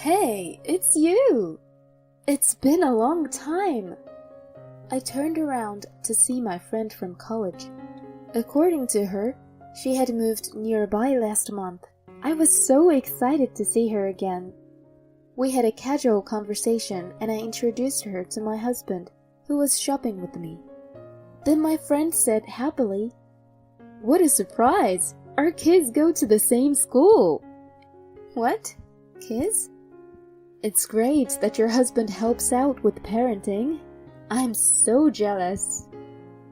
Hey, it's you! It's been a long time! I turned around to see my friend from college. According to her, she had moved nearby last month. I was so excited to see her again. We had a casual conversation and I introduced her to my husband, who was shopping with me. Then my friend said happily, "What a surprise! Our kids go to the same school!" What? Kids? It's great that your husband helps out with parenting. I'm so jealous.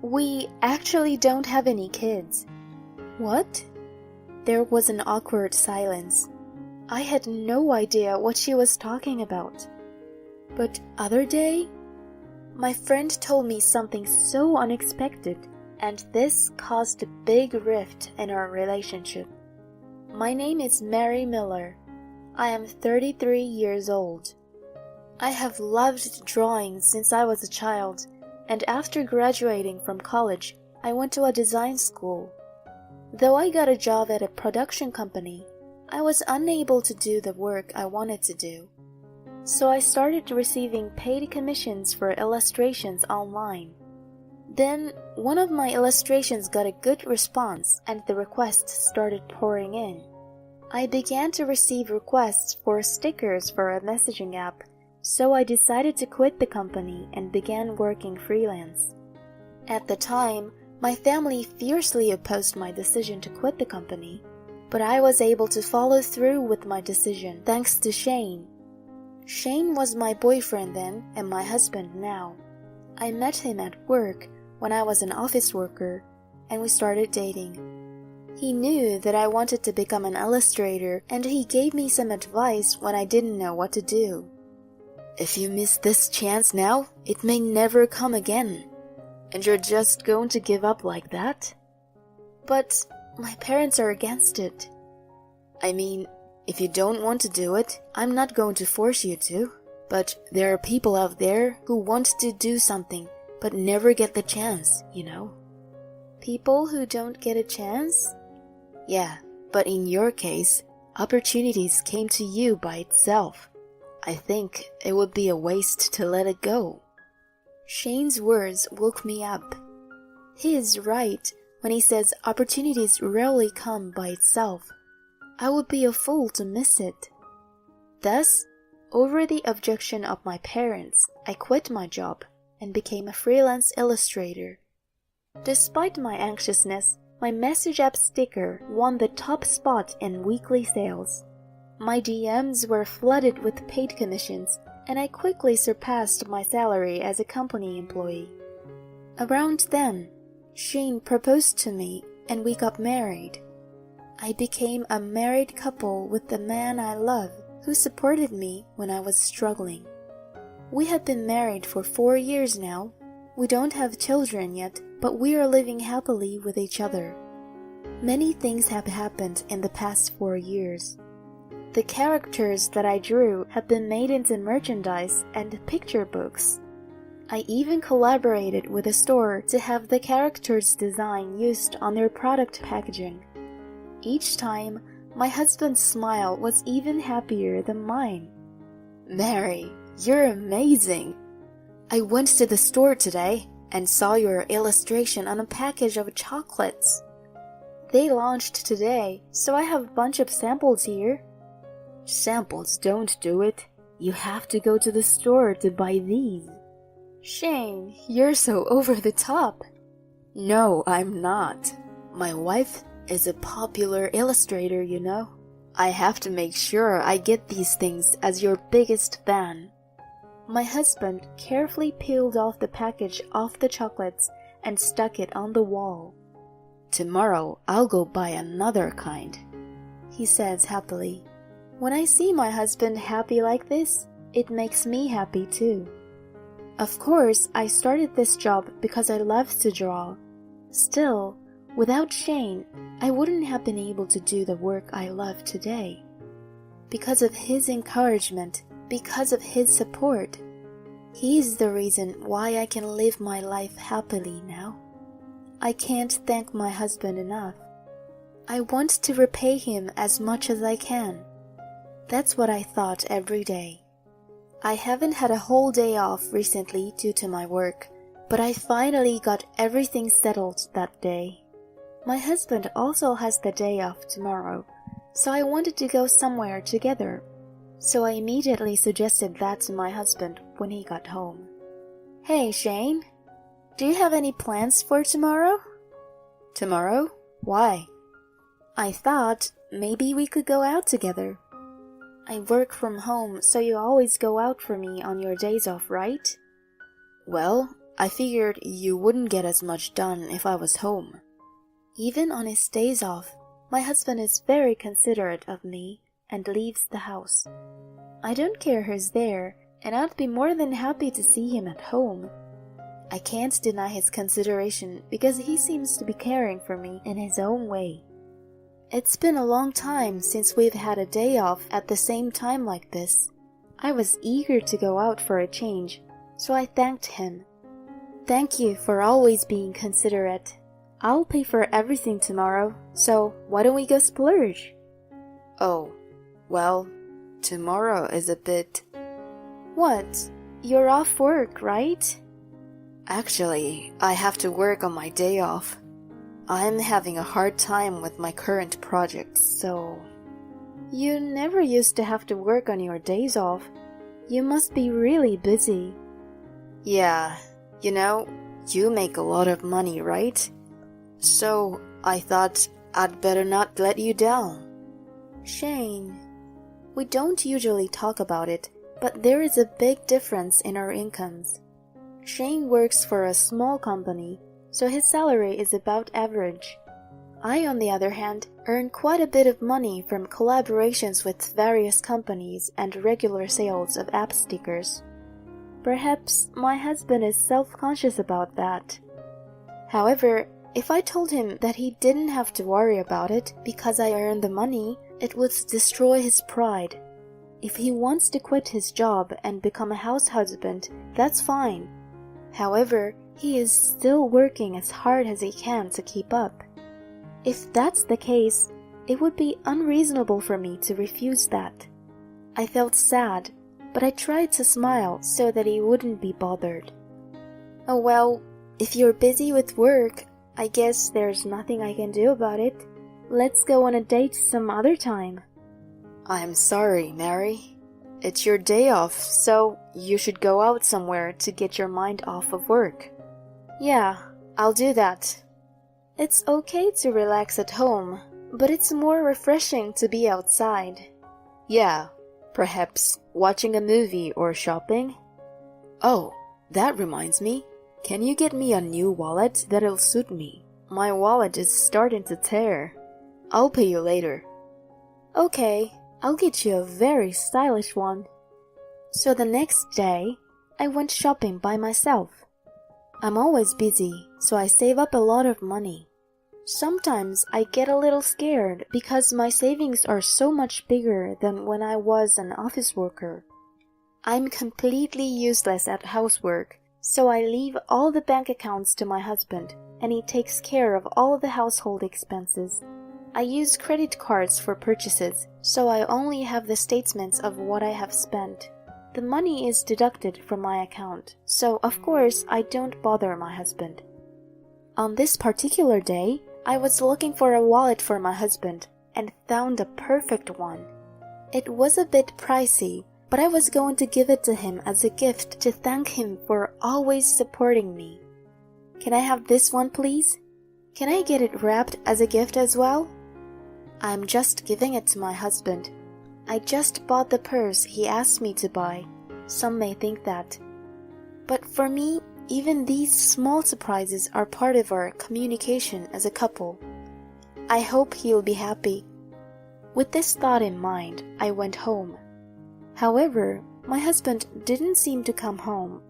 We actually don't have any kids. What? There was an awkward silence. I had no idea what she was talking about. But other day, my friend told me something so unexpected, and this caused a big rift in our relationship. My name is Mary Miller. I am 33 years old. I have loved drawing since I was a child, and after graduating from college, I went to a design school. Though I got a job at a production company, I was unable to do the work I wanted to do. So I started receiving paid commissions for illustrations online. Then, one of my illustrations got a good response and the requests started pouring in. I began to receive requests for stickers for a messaging app, so I decided to quit the company and began working freelance. At the time, my family fiercely opposed my decision to quit the company, but I was able to follow through with my decision thanks to Shane. Shane was my boyfriend then and my husband now. I met him at work when I was an office worker, and we started dating. He knew that I wanted to become an illustrator, and he gave me some advice when I didn't know what to do. If you miss this chance now, it may never come again. And you're just going to give up like that? But my parents are against it. I mean, if you don't want to do it, I'm not going to force you to. But there are people out there who want to do something, but never get the chance, you know? People who don't get a chance? Yeah, but in your case, opportunities came to you by itself. I think it would be a waste to let it go. Shane's words woke me up. He is right when he says opportunities rarely come by itself. I would be a fool to miss it. Thus, over the objection of my parents, I quit my job and became a freelance illustrator. Despite my anxiousness, my message app sticker won the top spot in weekly sales. My DMs were flooded with paid commissions, and I quickly surpassed my salary as a company employee. Around then, Shane proposed to me and we got married. I became a married couple with the man I love who supported me when I was struggling. We have been married for 4 years now. We don't have children yet, but we are living happily with each other. Many things have happened in the past 4 years. The characters that I drew have been made into merchandise and picture books. I even collaborated with a store to have the characters' design used on their product packaging. Each time, my husband's smile was even happier than mine. Mary, you're amazing! I went to the store today and saw your illustration on a package of chocolates. They launched today, so I have a bunch of samples here. Samples don't do it. You have to go to the store to buy these. Shane, you're so over the top. No, I'm not. My wife is a popular illustrator, you know. I have to make sure I get these things as your biggest fan. My husband carefully peeled off the package off the chocolates and stuck it on the wall. Tomorrow I'll go buy another kind, he says happily. When I see my husband happy like this, it makes me happy too. Of course, I started this job because I love to draw. Still, without Shane, I wouldn't have been able to do the work I love today. Because of his encouragement, because of his support, he is the reason why I can live my life happily now. I can't thank my husband enough. I want to repay him as much as I can. That's what I thought every day. I haven't had a whole day off recently due to my work, but I finally got everything settled that day. My husband also has the day off tomorrow, so I wanted to go somewhere together. So I immediately suggested that to my husband when he got home. Hey, Shane, do you have any plans for tomorrow? Tomorrow? Why? I thought maybe we could go out together. I work from home, so you always go out for me on your days off, right? Well, I figured you wouldn't get as much done if I was home. Even on his days off, my husband is very considerate of me and leaves the house. I don't care who's there, and I'd be more than happy to see him at home. I can't deny his consideration because he seems to be caring for me in his own way. It's been a long time since we've had a day off at the same time like this. I was eager to go out for a change, so I thanked him. Thank you for always being considerate. I'll pay for everything tomorrow, so why don't we go splurge? Oh, well, tomorrow is a bit... What? You're off work, right? Actually, I have to work on my day off. I'm having a hard time with my current project, so... You never used to have to work on your days off. You must be really busy. Yeah, you make a lot of money, right? So, I thought I'd better not let you down. Shane, we don't usually talk about it, but there is a big difference in our incomes. Shane works for a small company, so his salary is about average. I, on the other hand, earn quite a bit of money from collaborations with various companies and regular sales of app stickers. Perhaps my husband is self-conscious about that. However, if I told him that he didn't have to worry about it because I earn the money, it would destroy his pride. If he wants to quit his job and become a house husband, that's fine. However, he is still working as hard as he can to keep up. If that's the case, it would be unreasonable for me to refuse that. I felt sad, but I tried to smile so that he wouldn't be bothered. Oh well, if you're busy with work, I guess there's nothing I can do about it. Let's go on a date some other time. I'm sorry, Mary. It's your day off, so you should go out somewhere to get your mind off of work. Yeah, I'll do that. It's okay to relax at home, but it's more refreshing to be outside. Yeah, perhaps watching a movie or shopping. Oh, that reminds me. Can you get me a new wallet that'll suit me? My wallet is starting to tear. I'll pay you later. Okay, I'll get you a very stylish one. So the next day, I went shopping by myself. I'm always busy, so I save up a lot of money. Sometimes I get a little scared because my savings are so much bigger than when I was an office worker. I'm completely useless at housework, so I leave all the bank accounts to my husband, and he takes care of all the household expenses. I use credit cards for purchases, so I only have the statements of what I have spent. The money is deducted from my account, so of course I don't bother my husband. On this particular day, I was looking for a wallet for my husband and found a perfect one. It was a bit pricey, but I was going to give it to him as a gift to thank him for always supporting me. Can I have this one, please? Can I get it wrapped as a gift as well? I'm just giving it to my husband. I just bought the purse he asked me to buy. Some may think that. But for me, even these small surprises are part of our communication as a couple. I hope he'll be happy. With this thought in mind, I went home. However, my husband didn't seem to come home,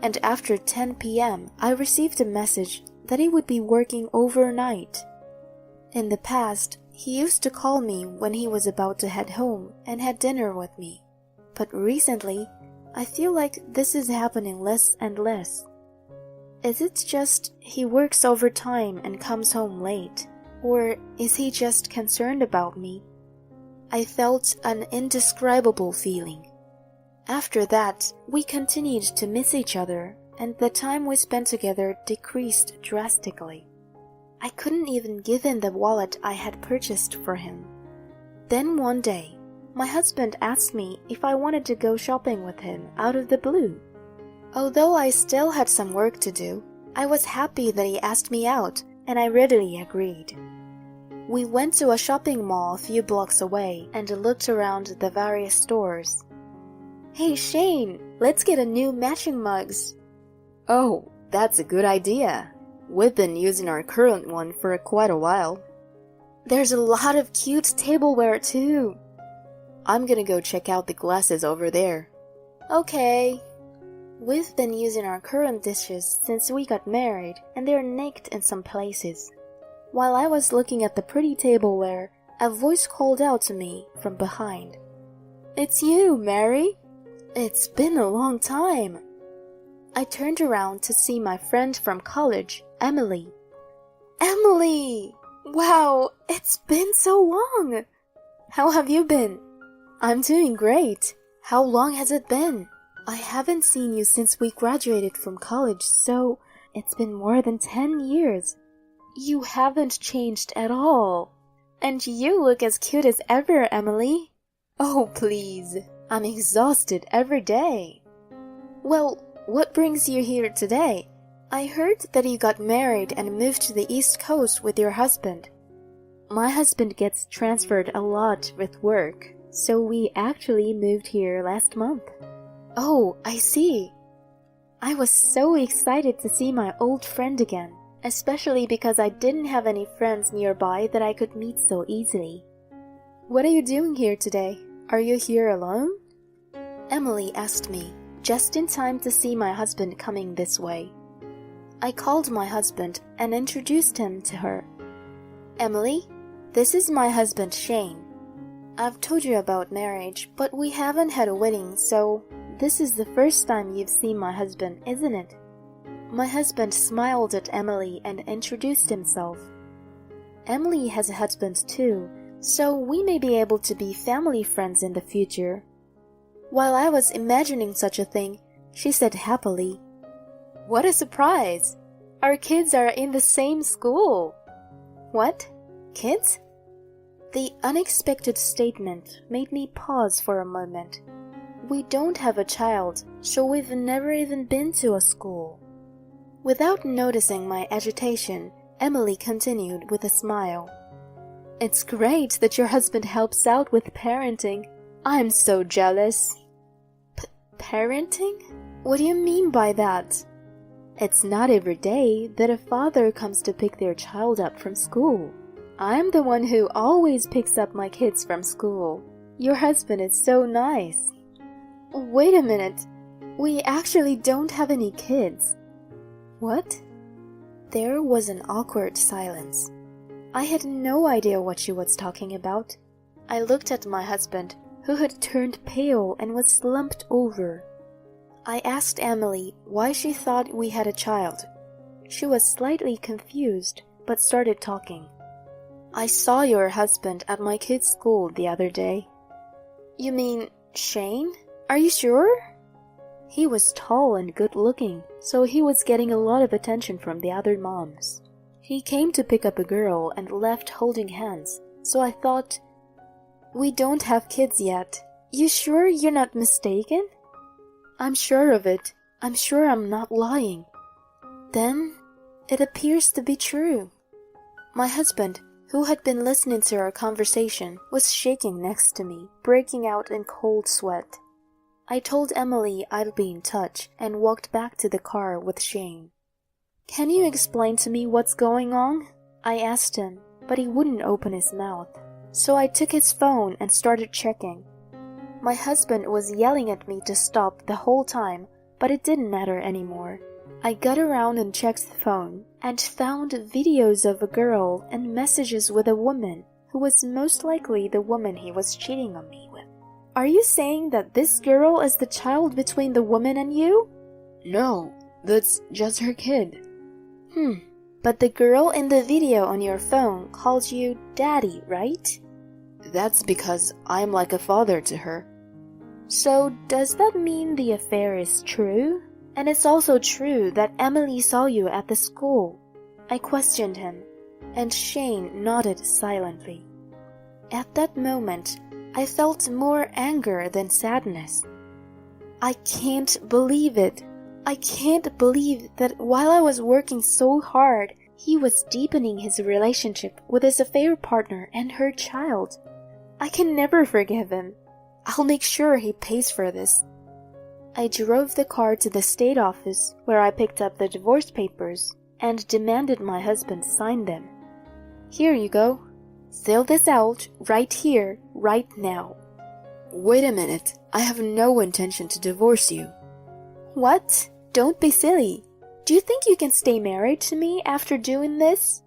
and after 10 p.m., I received a message that he would be working overnight. In the past, he used to call me when he was about to head home and had dinner with me. But recently, I feel like this is happening less and less. Is it just he works overtime and comes home late? Or is he just concerned about me? I felt an indescribable feeling. After that, we continued to miss each other, and the time we spent together decreased drastically. I couldn't even give him the wallet I had purchased for him. Then one day, my husband asked me if I wanted to go shopping with him out of the blue. Although I still had some work to do, I was happy that he asked me out, and I readily agreed. We went to a shopping mall a few blocks away and looked around the various stores. "Hey Shane, let's get a new matching mugs." "Oh, that's a good idea. We've been using our current one for quite a while." "There's a lot of cute tableware too." "I'm gonna go check out the glasses over there." "Okay." We've been using our current dishes since we got married, and they're nicked in some places. While I was looking at the pretty tableware, a voice called out to me from behind. "It's you, Mary. It's been a long time." I turned around to see my friend from college, Emily. "Emily! Wow, it's been so long! How have you been?" "I'm doing great. How long has it been?" "I haven't seen you since we graduated from college, so it's been more than 10 years. You haven't changed at all. And you look as cute as ever, Emily." "Oh, please. I'm exhausted every day." "Well, what brings you here today? I heard that you got married and moved to the East Coast with your husband." "My husband gets transferred a lot with work, so we actually moved here last month." "Oh, I see." I was so excited to see my old friend again, especially because I didn't have any friends nearby that I could meet so easily. "What are you doing here today? Are you here alone?" Emily asked me, just in time to see my husband coming this way. I called my husband and introduced him to her. "Emily, this is my husband Shane. I've told you about marriage, but we haven't had a wedding, so this is the first time you've seen my husband, isn't it?" My husband smiled at Emily and introduced himself. "Emily has a husband too, so we may be able to be family friends in the future." While I was imagining such a thing, she said happily, "What a surprise! Our kids are in the same school." "What? Kids?" The unexpected statement made me pause for a moment. We don't have a child, so we've never even been to a school. Without noticing my agitation, Emily continued with a smile. "It's great that your husband helps out with parenting. I'm so jealous." Parenting? What do you mean by that?" "It's not every day that a father comes to pick their child up from school. I'm the one who always picks up my kids from school. Your husband is so nice." "Wait a minute. We actually don't have any kids." "What?" There was an awkward silence. I had no idea what she was talking about. I looked at my husband, who had turned pale and was slumped over. I asked Emily why she thought we had a child. She was slightly confused, but started talking. "I saw your husband at my kid's school the other day." "You mean Shane? Are you sure?" He was tall and good-looking, so he was getting a lot of attention from the other moms. He came to pick up a girl and left holding hands, so I thought, "We don't have kids yet. You sure you're not mistaken?" "I'm sure of it. I'm sure I'm not lying." "Then it appears to be true." My husband, who had been listening to our conversation, was shaking next to me, breaking out in cold sweat. I told Emily I'd be in touch and walked back to the car with Shane. "Can you explain to me what's going on?" I asked him, but he wouldn't open his mouth. So I took his phone and started checking. My husband was yelling at me to stop the whole time, but it didn't matter anymore. I got around and checked the phone and found videos of a girl and messages with a woman who was most likely the woman he was cheating on me with. "Are you saying that this girl is the child between the woman and you?" "No, that's just her kid." But the girl in the video on your phone called you Daddy, right?" That's because I'm like a father to her. So does that mean the affair is true? And it's also true that Emily saw you at the school? I questioned him, and Shane nodded silently. At that moment, I felt more anger than sadness. I can't believe it. I can't believe that while I was working so hard, he was deepening his relationship with his affair partner and her child. I can never forgive him. I'll make sure he pays for this. I drove the car to the state office where I picked up the divorce papers and demanded my husband sign them. Here you go. Fill this out right here, right now. Wait a minute. I have no intention to divorce you. What? Don't be silly. Do you think you can stay married to me after doing this?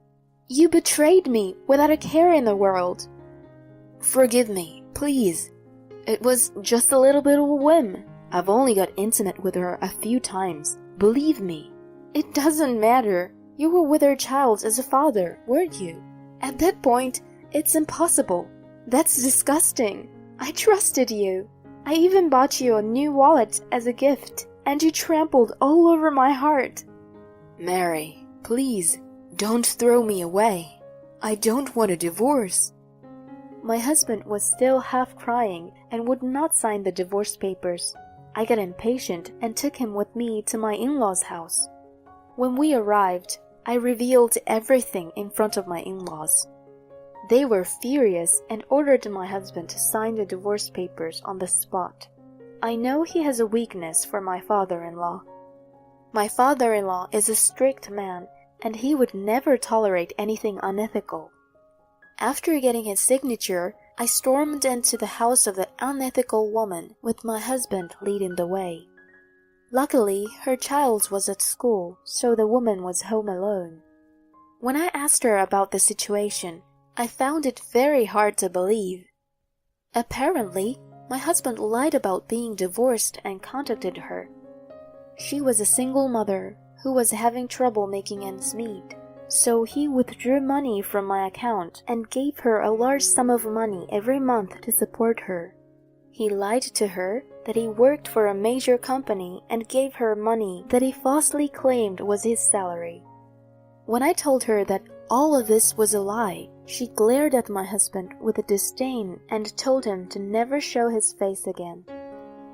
You betrayed me without a care in the world. Forgive me, please. It was just a little bit of a whim. I've only got intimate with her a few times. Believe me. It doesn't matter. You were with her child as a father, weren't you? At that point, it's impossible. That's disgusting. I trusted you. I even bought you a new wallet as a gift, and you trampled all over my heart. Mary, please, don't throw me away. I don't want a divorce. My husband was still half crying and would not sign the divorce papers. I got impatient and took him with me to my in-laws' house. When we arrived, I revealed everything in front of my in-laws. They were furious and ordered my husband to sign the divorce papers on the spot. I know he has a weakness for my father-in-law. My father-in-law is a strict man, and he would never tolerate anything unethical. After getting his signature, I stormed into the house of the unethical woman with my husband leading the way. Luckily, her child was at school, so the woman was home alone. When I asked her about the situation, I found it very hard to believe. Apparently, my husband lied about being divorced and contacted her. She was a single mother who was having trouble making ends meet, so he withdrew money from my account and gave her a large sum of money every month to support her. He lied to her that he worked for a major company and gave her money that he falsely claimed was his salary. When I told her that all of this was a lie, she glared at my husband with disdain and told him to never show his face again.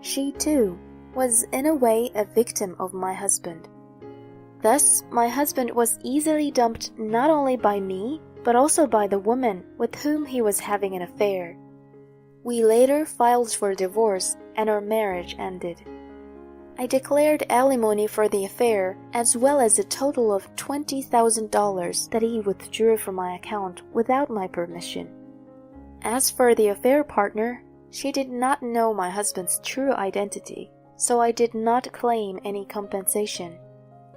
She, too, was in a way a victim of my husband. Thus, my husband was easily dumped not only by me, but also by the woman with whom he was having an affair. We later filed for divorce and our marriage ended. I declared alimony for the affair as well as a total of $20,000 that he withdrew from my account without my permission. As for the affair partner, she did not know my husband's true identity, so I did not claim any compensation.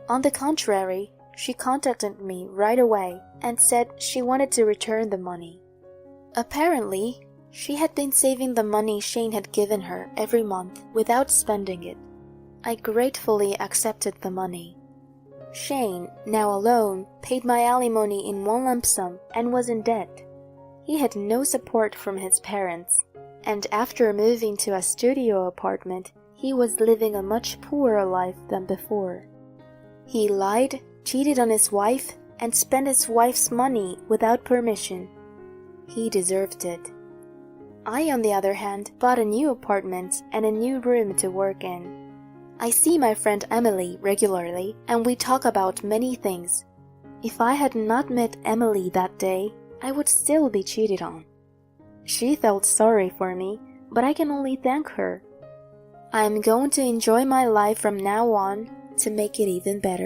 On the contrary, she contacted me right away and said she wanted to return the money. Apparently, she had been saving the money Shane had given her every month without spending it. I gratefully accepted the money. Shane, now alone, paid my alimony in one lump sum and was in debt. He had no support from his parents, and after moving to a studio apartment, he was living a much poorer life than before. He lied, cheated on his wife, and spent his wife's money without permission. He deserved it. I, on the other hand, bought a new apartment and a new room to work in. I see my friend Emily regularly, and we talk about many things. If I had not met Emily that day, I would still be cheated on. She felt sorry for me, but I can only thank her. I am going to enjoy my life from now on to make it even better.